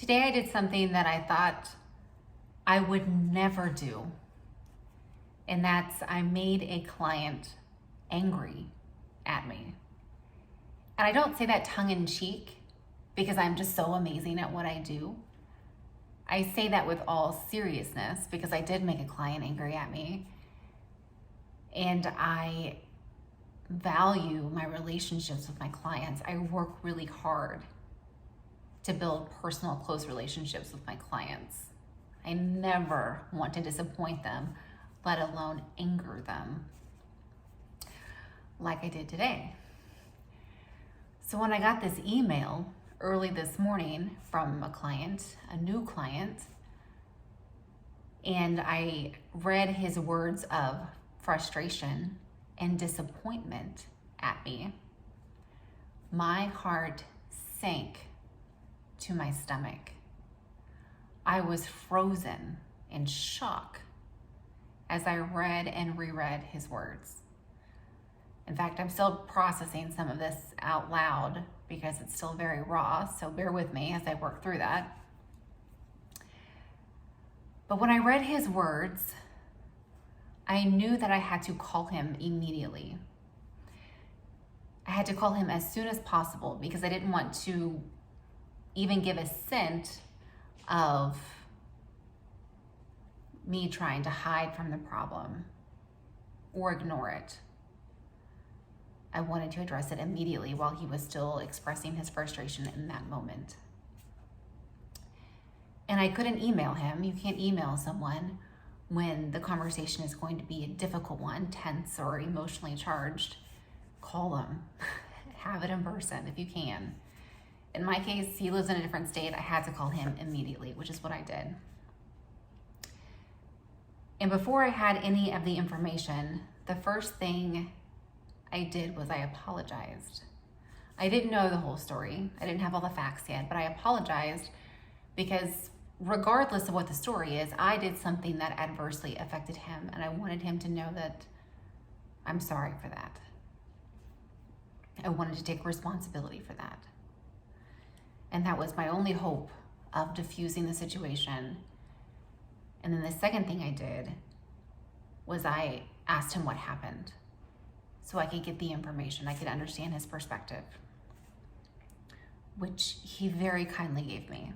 Today I did something that I thought I would never do, and that's I made a client angry at me. And I don't say that tongue in cheek because I'm just so amazing at what I do. I say that with all seriousness because I did make a client angry at me, and I value my relationships with my clients. I work really hard to build personal, close relationships with my clients. I never want to disappoint them, let alone anger them, like I did today. So when I got this email early this morning from a client, a new client, and I read his words of frustration and disappointment at me, my heart sank to my stomach. I was frozen in shock as I read and reread his words. In fact, I'm still processing some of this out loud because it's still very raw, so bear with me as I work through that. But when I read his words, I knew that I had to call him immediately. I had to call him as soon as possible because I didn't want to even give a scent of me trying to hide from the problem or ignore it. I wanted to address it immediately while he was still expressing his frustration in that moment. And I couldn't email him. You can't email someone when the conversation is going to be a difficult one, tense or emotionally charged. Call them. Have it in person if you can. In my case, he lives in a different state. I had to call him immediately, which is what I did. And before I had any of the information, the first thing I did was I apologized. I didn't know the whole story. I didn't have all the facts yet, but I apologized because regardless of what the story is, I did something that adversely affected him, and I wanted him to know that I'm sorry for that. I wanted to take responsibility for that. And that was my only hope of diffusing the situation. And then the second thing I did was I asked him what happened so I could get the information, I could understand his perspective, which he very kindly gave me.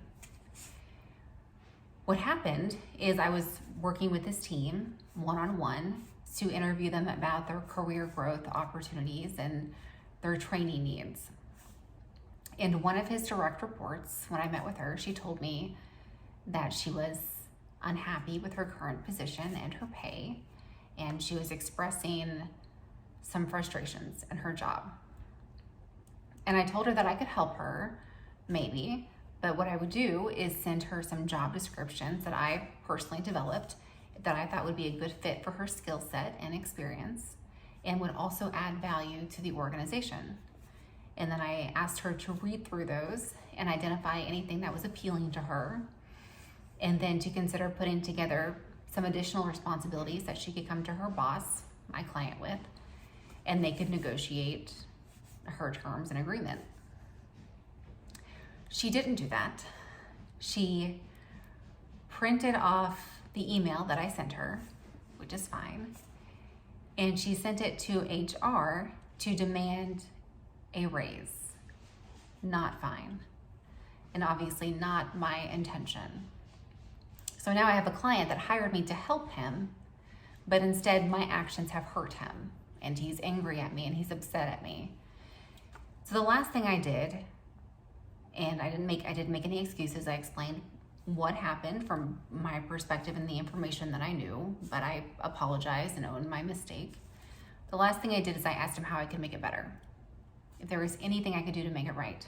What happened is I was working with his team one-on-one to interview them about their career growth opportunities and their training needs. And one of his direct reports, when I met with her, she told me that she was unhappy with her current position and her pay, and she was expressing some frustrations in her job. And I told her that I could help her, maybe, but what I would do is send her some job descriptions that I personally developed that I thought would be a good fit for her skill set and experience and would also add value to the organization. And then I asked her to read through those and identify anything that was appealing to her, and then to consider putting together some additional responsibilities that she could come to her boss, my client, with, and they could negotiate her terms and agreement. She didn't do that. She printed off the email that I sent her, which is fine, and she sent it to HR to demand a raise. Not fine. And obviously not my intention. So now I have a client that hired me to help him, but instead my actions have hurt him, and he's angry at me and he's upset at me. So the last thing I did, and I didn't make any excuses. I explained what happened from my perspective and the information that I knew, but I apologized and owned my mistake. The last thing I did is I asked him how I could make it better, if there was anything I could do to make it right.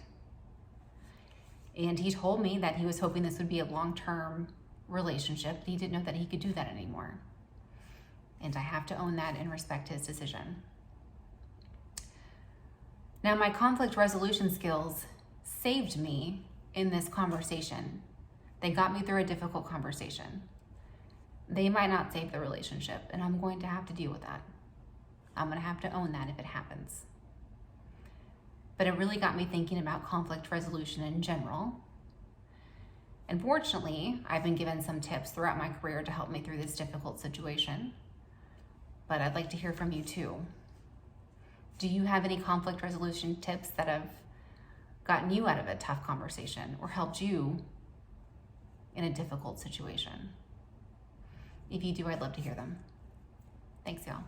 And he told me that he was hoping this would be a long-term relationship. He didn't know that he could do that anymore. And I have to own that and respect his decision. Now, my conflict resolution skills saved me in this conversation. They got me through a difficult conversation. They might not save the relationship, and I'm going to have to deal with that. I'm going to have to own that if it happens. But it really got me thinking about conflict resolution in general. And fortunately, I've been given some tips throughout my career to help me through this difficult situation. But I'd like to hear from you too. Do you have any conflict resolution tips that have gotten you out of a tough conversation or helped you in a difficult situation? If you do, I'd love to hear them. Thanks, y'all.